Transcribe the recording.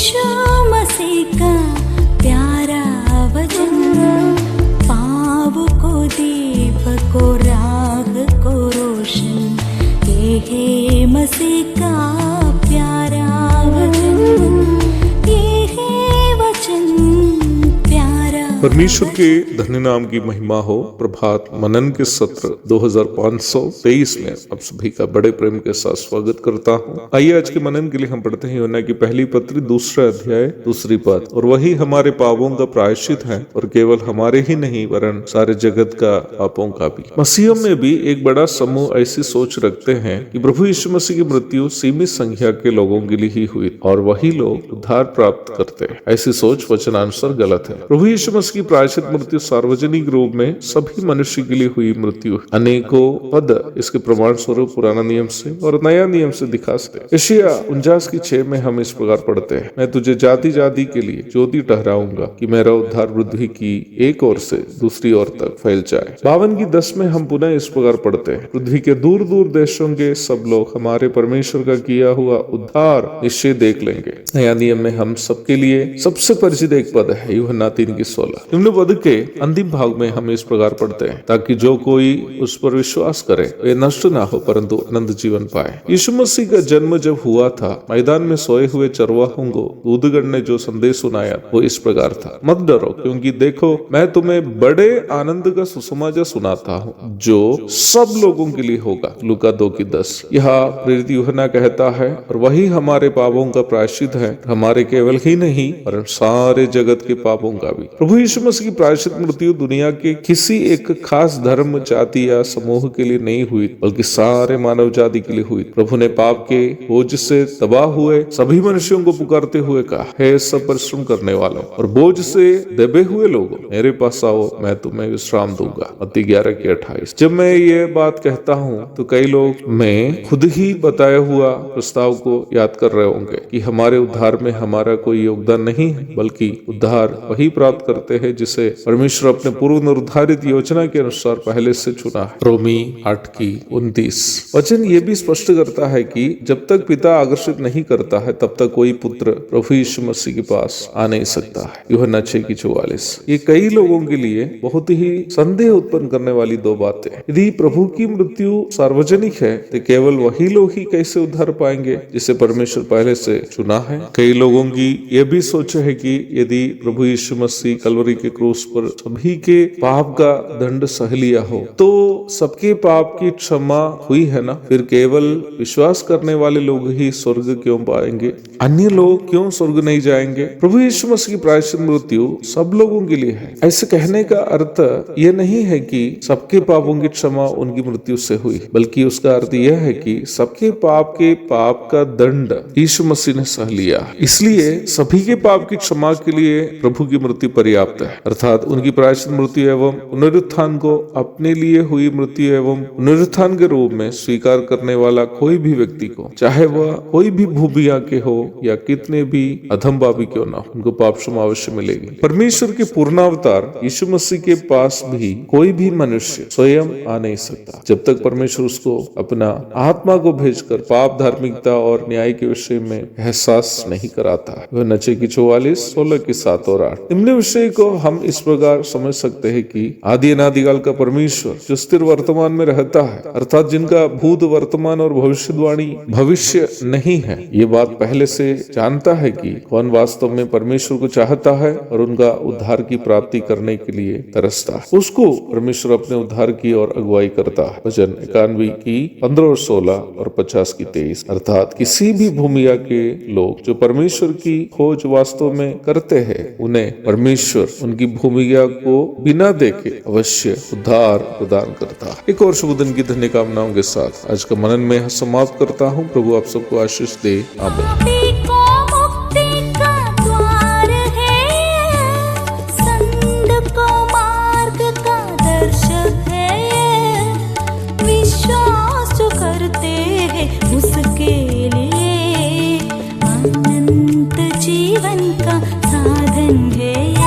यीशु मसीह का प्यारा वचन, पाँव को दीप को राह को रोशन, ये है मसीह का प्यारा वचन, ये है वचन प्यारा। परमेश्वर के धन्य नाम की महिमा हो। प्रभात मनन के सत्र 2523 में आप सभी का बड़े प्रेम के साथ स्वागत करता हूँ। आइए आज के मनन के लिए हम पढ़ते हैं यूहन्ना की पहली पत्री 2 अध्याय 2 पद। और वही हमारे पापों का प्रायश्चित है, और केवल हमारे ही नहीं वरन सारे जगत का पापों का भी। मसीहों में भी एक बड़ा समूह ऐसी सोच रखते हैं कि प्रभु यीशु मसीह की मृत्यु सीमित संख्या के लोगों के लिए ही हुई और वही लोग उद्धार प्राप्त करते हैं। ऐसी सोच वचनानुसार गलत है। प्रभु यीशु मसीह की प्रायश्चित मृत्यु सार्वजनिक रूप में सभी मनुष्य के लिए हुई मृत्यु है। अनेकों पद इसके प्रमाण स्वरूप पुराना नियम से और नया नियम से दिखा सकते। यशायाह 49:6 में हम इस प्रकार पढ़ते हैं, मैं तुझे जाति जाति के लिए ज्योति ठहराऊंगा कि मेरा उद्धार वृद्धि की एक ओर से दूसरी ओर तक फैल जाए। 52:10 में हम पुनः इस प्रकार पढ़ते हैं, पृथ्वी के दूर दूर देशों के सब लोग हमारे परमेश्वर का किया हुआ उद्धार निश्चय देख लेंगे। नया नियम में हम सबके लिए सबसे परिचित एक पद है यूहन्ना 3:16। निम्न पद के अंतिम भाग में हम इस प्रकार पढ़ते हैं, ताकि जो कोई उस पर विश्वास करे वे नष्ट ना हो परंतु अनंत जीवन पाए। यीशु मसीह का जन्म जब हुआ था, मैदान में सोए हुए चरवाहों को दूधगढ़ ने जो संदेश सुनाया वो इस प्रकार था, मत डरो क्योंकि देखो मैं तुम्हें बड़े आनंद का सुसमाचार सुनाता हूँ जो सब लोगों के लिए होगा। लूका 2:10। यहाँ प्रेरित यूहन्ना कहता है, और वही हमारे पापों का प्रायश्चित है, हमारे केवल ही नहीं और सारे जगत के पापों का भी। प्रभु यीशु मसीह की प्रायश्चित मृत्यु दुनिया के किसी एक खास धर्म जाति या समूह के लिए नहीं हुई बल्कि सारे मानव जाति के लिए हुई। प्रभु ने पाप के बोझ से तबाह हुए सभी मनुष्यों को पुकारते हुए कहा, हे सब परिश्रम करने वालों और बोझ से दबे हुए लोगों, मेरे पास आओ, मैं तुम्हें विश्राम दूंगा। मत्ती 11:28। जब मैं ये बात कहता हूँ तो कई लोग मैं खुद ही बताया हुआ प्रस्ताव को याद कर रहे होंगे कि हमारे उद्धार में हमारा कोई योगदान नहीं है, बल्कि उद्धार वही प्राप्त करते हैं जिसे परमेश्वर अपने पूर्व निर्धारित योजना के अनुसार पहले से चुना है। रोमी 8:29। वचन ये भी स्पष्ट करता है कि जब तक पिता आकर्षित नहीं करता है तब तक कोई पुत्र प्रभु यीशु मसीह के पास आ नहीं सकता है। यूहन्ना 6:44। ये कई लोगों के लिए बहुत ही संदेह उत्पन्न करने वाली दो बातें। यदि प्रभु की मृत्यु सार्वजनिक है तो केवल वही लोग ही कैसे उद्धार पाएंगे जिसे परमेश्वर पहले से चुना है। कई लोगों की यह भी सोच है कि यदि प्रभु यीशु मसीह कलवरी के क्रूस पर सभी के पाप का दंड सह लिया हो तो सबके पाप की क्षमा हुई है ना, फिर केवल विश्वास करने वाले लोग ही स्वर्ग क्यों पाएंगे, अन्य लोग क्यों स्वर्ग नहीं जाएंगे। प्रभु यीशु मसीह की प्रायश्चित मृत्यु सब लोगों के लिए है। ऐसे कहने का अर्थ यह नहीं है कि सबके पापों की क्षमा उनकी मृत्यु से हुई, बल्कि उसका अर्थ यह है कि सबके पाप के पाप का दंड यीशु मसीह ने सह लिया, इसलिए सभी के पाप की क्षमा के लिए प्रभु की मृत्यु पर्याप्त है। अर्थात उनकी प्रायश्चित मृत्यु एवं पुनरुत्थान को अपने लिए हुई मृत्यु एवं पुनरुत्थान के रूप में स्वीकार करने वाला कोई भी व्यक्ति को, चाहे वह कोई भी भूमिया के हो या कितने भी अधमभावी क्यों ना, उनको पाप क्षमा अवश्य मिलेगी। परमेश्वर के पूर्णावतार यीशु मसीह के पास भी कोई भी मनुष्य स्वयं आ नहीं सकता जब तक परमेश्वर उसको अपना आत्मा को भेजकर पाप, धार्मिकता और न्याय के विषय में एहसास नहीं कराता। वह 9:44, 16:7 और 8। निम्न विषय को हम इस प्रकार समझ सकते हैं कि आदि अनादिकाल का परमेश्वर जो स्थिर वर्तमान में रहता है, अर्थात जिनका भूत, वर्तमान और भविष्यवाणी भविष्य नहीं है, ये बात पहले से जानता है कि कौन वास्तव में परमेश्वर को चाहता है और उनका उद्धार की प्राप्ति करने के लिए तरसता है। उसको परमेश्वर अपने उद्धार की ओर अगुवाई करता है। वचन 91:15 और 16 और 50:23। अर्थात किसी भी भूमिया के लोग जो परमेश्वर की खोज वास्तव में करते हैं, उन्हें परमेश्वर उनकी भूमिका को बिना देखे अवश्य उद्धार प्रदान करता है। एक और शुभ दिन की धन्य कामनाओं के साथ आज का मनन में समाप्त करता हूँ। प्रभु आप सबको आशीष दे। आमीन। उसके लिए अनंत जीवन का साधन है।